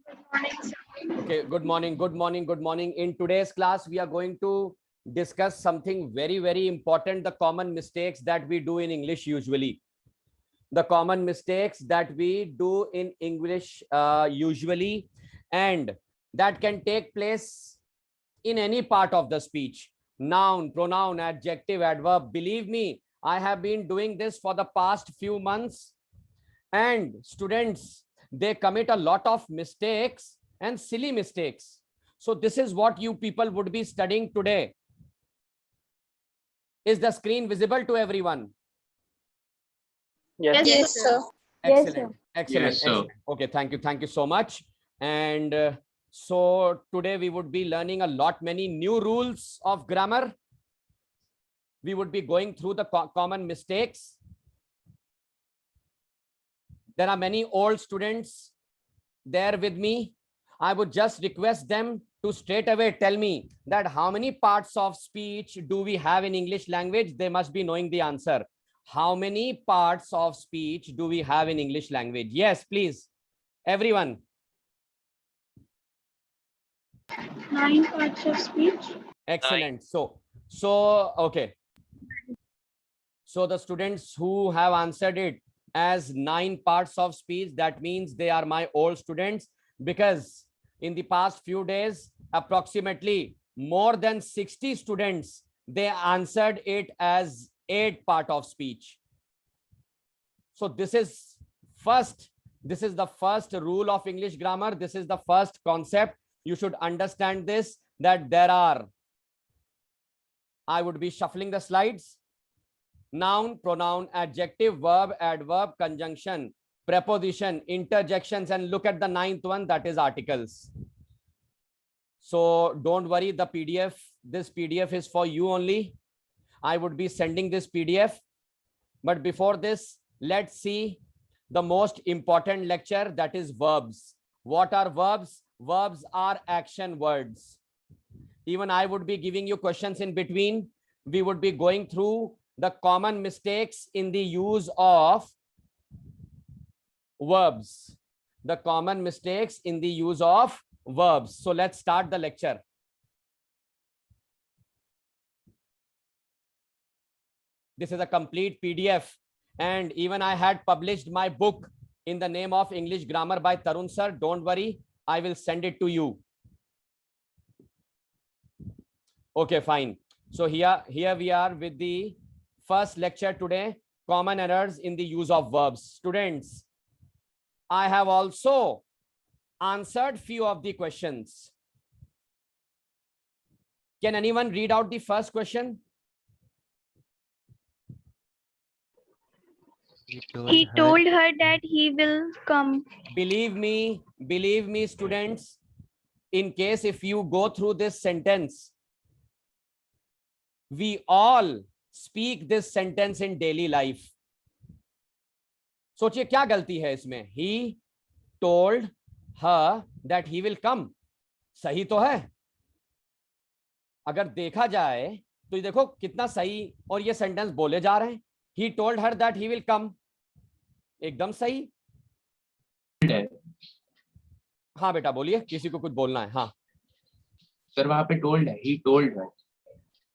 Okay, good morning, good morning, good morning. In today's class, we are going to discuss something very, very important, the common mistakes that we do in English usually. The common mistakes that we do in English usually, and that can take place in any part of the speech. Noun, pronoun, adjective, adverb. Believe me, I have been doing this for the past few months, and students, they commit a lot of mistakes and silly mistakes. So this is what you people would be studying today. Is the screen visible to everyone? Yes, Yes, sir. Excellent. Yes, Excellent. Yes, sir. Excellent. Okay, thank you so much. And so today we would be learning a lot many new rules of grammar. We would be going through the common mistakes. There are many old students there with me. I would just request them to straight away tell me that how many parts of speech do we have in English language. They must be knowing the answer. How many parts of speech do we have in English language? Yes, please, everyone. 9 parts of speech. Excellent. So okay. So the students who have answered it as 9 parts of speech, that means they are my old students, because in the past few days, approximately more than 60 students, they answered it as 8 part of speech. So this is the first rule of English grammar. This is the first concept. You should understand this, that there are, I would be shuffling the slides: noun, pronoun, adjective, verb, adverb, conjunction, preposition, interjections, and look at the 9th one, that is articles. So don't worry, the PDF, this PDF is for you only. I would be sending this PDF. But before this, let's see the most important lecture, that is verbs. What are verbs? Verbs are action words. Even I would be giving you questions in between. We would be going through the common mistakes in the use of verbs. The common mistakes in the use of verbs. So let's start the lecture. This is a complete PDF, and even I had published my book in the name of English Grammar by Tarun sir. Don't worry, I will send it to you. Okay, fine. So here we are with the first lecture today, common errors in the use of verbs. Students, I have also answered few of the questions. Can anyone read out the first question? He told her that he will come. Believe me, students, in case if you go through this sentence, we all speak this sentence in daily life. सोचिए क्या गलती है इसमें? He told her that he will come. सही तो है. अगर देखा जाए तो ये देखो कितना सही और ये सेंटेंस बोले जा रहे हैं. He told her that he will come. एकदम सही. हाँ बेटा बोलिए, किसी को कुछ बोलना है. हाँ सर वहां पे टोल्ड है, ही टोल्ड है.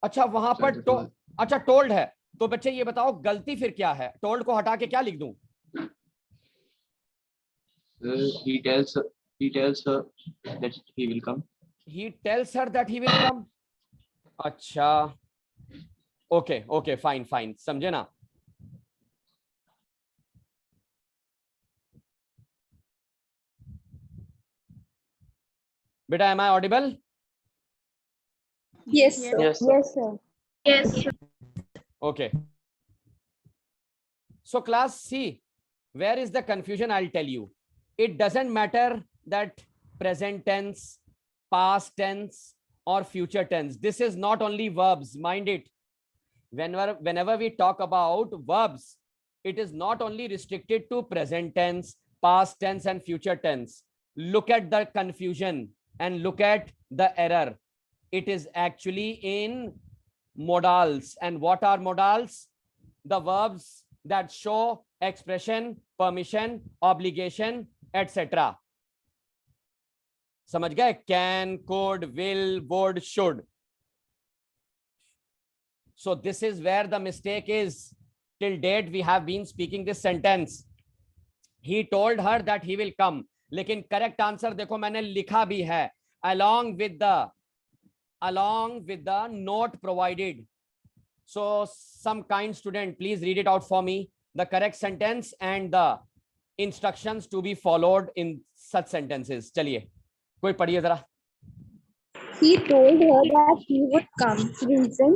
अच्छा वहां पर अच्छा टोल्ड है. तो बच्चे ये बताओ गलती फिर क्या है? टोल्ड को हटा के क्या लिख दूं? He tells her that he will come. He tells her that he will come. अच्छा ओके फाइन समझे ना? बेटा am I audible? Yes, sir. Yes, sir. Yes, sir. Yes, sir. Okay. So class C, where is the confusion? I'll tell you. It doesn't matter that present tense, past tense, or future tense. This is not only verbs, mind it. Whenever we talk about verbs, it is not only restricted to present tense, past tense, and future tense. Look at the confusion and look at the error. It is actually in modals. And what are modals? The verbs that show expression, permission, obligation, etc. समझ गए? Can, could, will, would, should. So this is where the mistake is. Till date we have been speaking this sentence. He told her that he will come. लेकिन correct answer देखो मैंने लिखा भी है, along with the note provided. So some kind student, please read it out for me, the correct sentence and the instructions to be followed in such sentences. चलिए कोई पढ़िए जरा. He told her that he would come. Reason: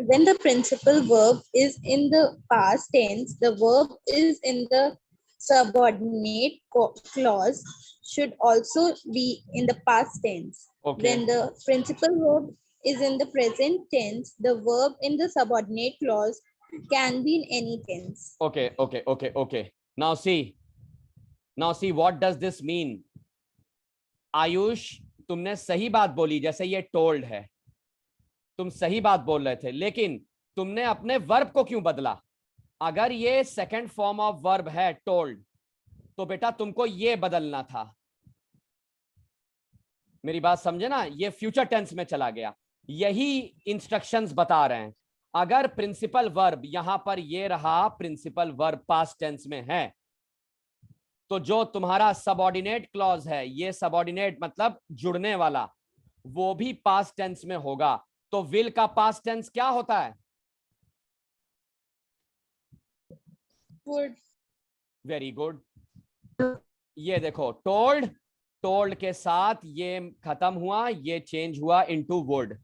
when the principal verb is in the past tense, the verb is in the subordinate clause should also be in the past tense. Okay. When the principal verb is in the present tense, the verb in the subordinate clause can be in any tense. Okay. Now see what does this mean? Ayush, तुमने सही बात बोली, जैसे ये told है, तुम सही बात बोल रहे थे, लेकिन तुमने अपने वर्ब को क्यों बदला? अगर ये सेकंड फॉर्म ऑफ वर्ब है टोल्ड, तो बेटा तुमको ये बदलना था. मेरी बात समझे ना? ये फ्यूचर टेंस में चला गया. यही इंस्ट्रक्शंस बता रहे हैं. अगर प्रिंसिपल वर्ब यहां पर ये रहा, प्रिंसिपल वर्ब पास्ट टेंस में है, तो जो तुम्हारा सबऑर्डिनेट क्लॉज है, ये सबऑर्डिनेट मतलब जुड़ने वाला, वो भी पास्ट टेंस में होगा. तो विल का पास्ट टेंस क्या होता है? Would. Very good. ये देखो टोल्ड के साथ ये खत्म हुआ, ये चेंज हुआ इनटू वुड.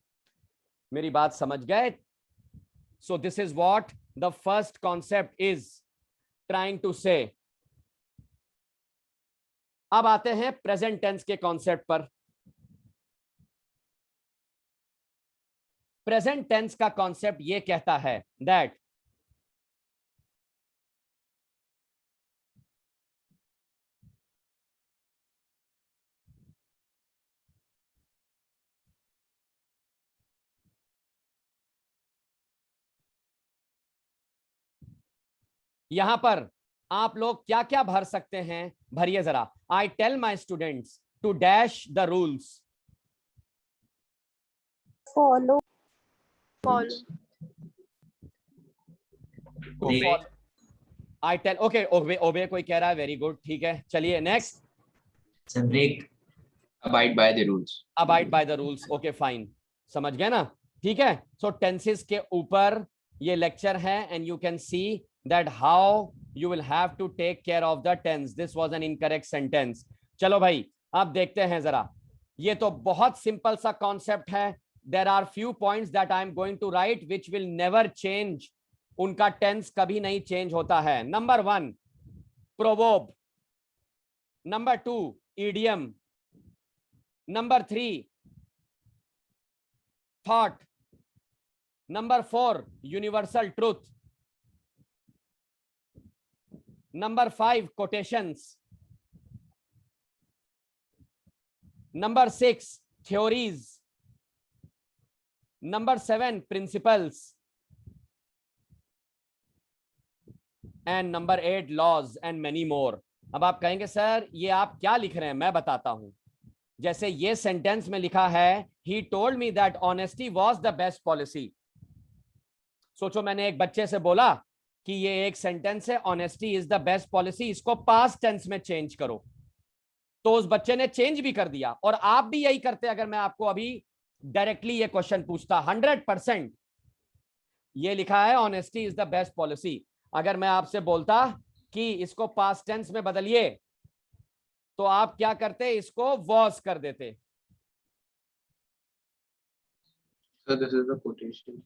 मेरी बात समझ गए? So this is what the first concept is trying to say. अब आते हैं प्रेजेंट टेंस के कॉन्सेप्ट पर. प्रेजेंट टेंस का कॉन्सेप्ट ये कहता है दैट यहां पर आप लोग क्या क्या भर सकते हैं, भरिए जरा. I tell my students to dash the rules. Follow. I tell. Okay, obey कोई कह रहा है, वेरी गुड, ठीक है. चलिए next. break, abide by the rules. Abide by the rules. Okay fine, समझ गए ना? ठीक है. सो टेंसेस के ऊपर ये लेक्चर है and you can see that how you will have to take care of the tense. This was an incorrect sentence. चलो भाई अब देखते हैं जरा. ये तो बहुत सिंपल सा कॉन्सेप्ट है. There are few points that I am going to write which will never change. उनका टेंस कभी नहीं चेंज होता है. Number 1 proverb, number 2 idiom, number 3 thought, number 4 universal truth, Number 5 quotations, number 6 theories, number 7 principles, and number 8 laws and many more. अब आप कहेंगे sir ये आप क्या लिख रहे हैं? मैं बताता हूं. जैसे ये सेंटेंस में लिखा है he told me that honesty was the best policy. सोचो मैंने एक बच्चे से बोला कि ये एक सेंटेंस है, honesty is the best policy, इसको पास्ट टेंस में चेंज करो. तो उस बच्चे ने चेंज भी कर दिया. और आप भी यही करते अगर मैं आपको अभी डायरेक्टली ये क्वेश्चन पूछता. 100% ये लिखा है honesty is the best policy. अगर मैं आपसे बोलता कि इसको पास्ट टेंस में बदलिए, तो आप क्या करते? इसको वॉज कर देते. So this is the quotation.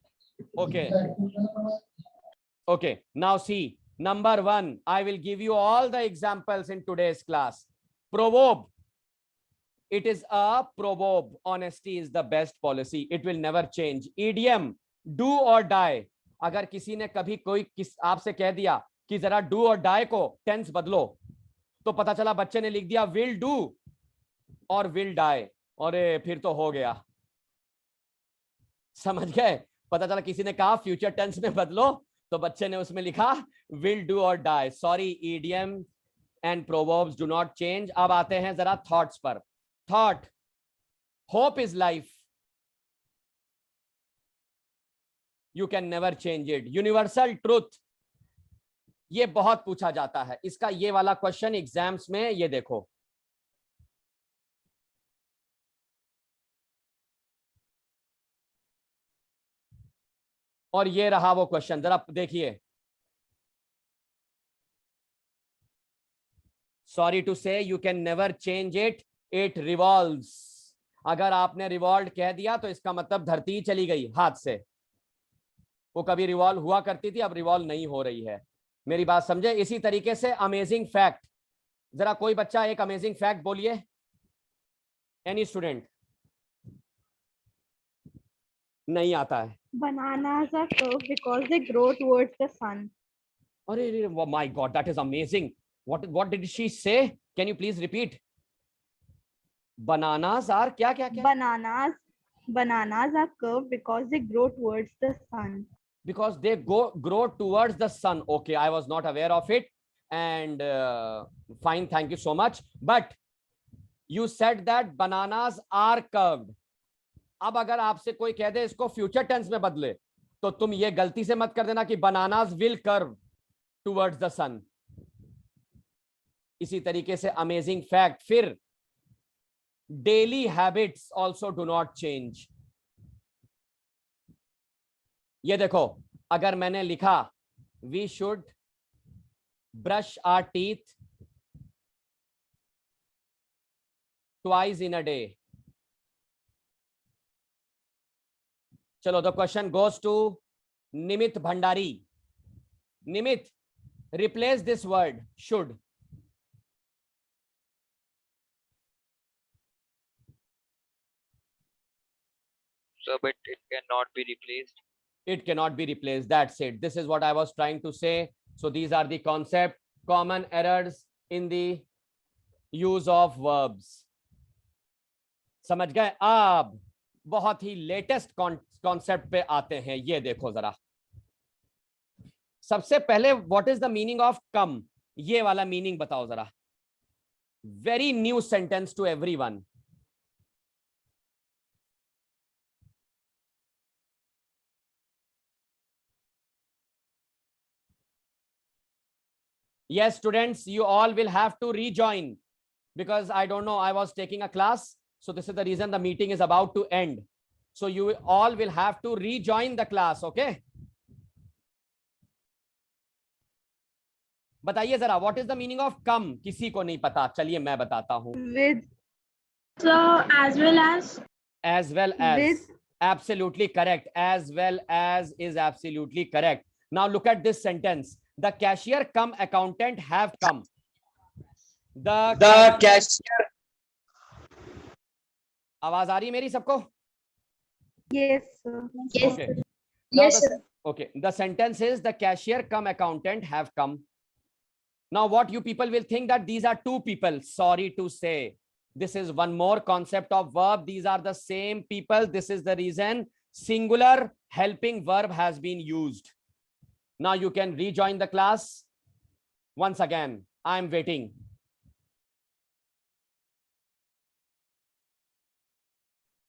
Okay, now see, number 1, I will give you all the examples in today's class. Proverb, it is a proverb. Honesty is the best policy. It will never change. Idiom, do or die. अगर किसी ने कभी कोई आपसे कह दिया कि जरा do or die को टेंस बदलो, तो पता चला बच्चे ने लिख दिया will do और will die. और फिर तो हो गया. समझ गए? पता चला किसी ने कहा फ्यूचर टेंस में बदलो, तो बच्चे ने उसमें लिखा will do or die. Sorry, idiom and proverbs do not change. अब आते हैं जरा थॉट्स पर. thought. Hope is life. You can never change it. Universal truth. ये बहुत पूछा जाता है. इसका ये वाला क्वेश्चन एग्जाम्स में ये देखो. और ये रहा वो क्वेश्चन, जरा देखिए. सॉरी टू से you can never change it, it revolves. अगर आपने रिवॉल्व कह दिया तो इसका मतलब धरती चली गई हाथ से. वो कभी रिवॉल्व हुआ करती थी, अब रिवॉल्व नहीं हो रही है. मेरी बात समझे. इसी तरीके से अमेजिंग फैक्ट. जरा कोई बच्चा एक अमेजिंग फैक्ट बोलिए. Any student. नहीं आता है. Bananas are curved because they grow towards the sun. अरे my God, that is amazing. What did she say? Can you please repeat? Bananas are क्या क्या क्या? Bananas are curved because they grow towards the sun. Because they grow towards the sun. Okay, I was not aware of it. And fine, thank you so much. But you said that bananas are curved. अब अगर आपसे कोई कह दे इसको future tense में बदले, तो तुम ये गलती से मत कर देना कि bananas will curve towards the sun. इसी तरीके से अमेजिंग फैक्ट. फिर daily habits also do not change. ये देखो, अगर मैंने लिखा we should brush our teeth twice in a day. चलो, the question goes to Nimit Bhandari. Nimit, replace this word should. So, but it cannot be replaced. It cannot be replaced. That's it. This is what I was trying to say. So these are the concept, common errors in the use of verbs. समझ गए? अब बहुत ही latest concept पे आते हैं. ये देखो जरा. सबसे पहले what is the meaning of come. ये वाला मीनिंग बताओ जरा. Very new sentence to everyone. Yes, students, you all will have to rejoin because I don't know, I was taking a class. So this is the reason the meeting is about to end. So you all will have to rejoin the class, okay? बताइए जरा, what is the meaning of come? किसी को नहीं पता. चलिए मैं बताता हूँ. With. So as well as. As well as. With. Absolutely correct. As well as is absolutely correct. Now look at this sentence. The cashier cum accountant have come. The cashier. आवाज आ रही मेरी सबको? Yes, sir. Yes. Okay. Yes, sir. Okay. The sentence is the cashier cum accountant have come. Now what you people will think that these are two people. Sorry to say. This is one more concept of verb. These are the same people. This is the reason singular helping verb has been used. Now you can rejoin the class. Once again, I am waiting.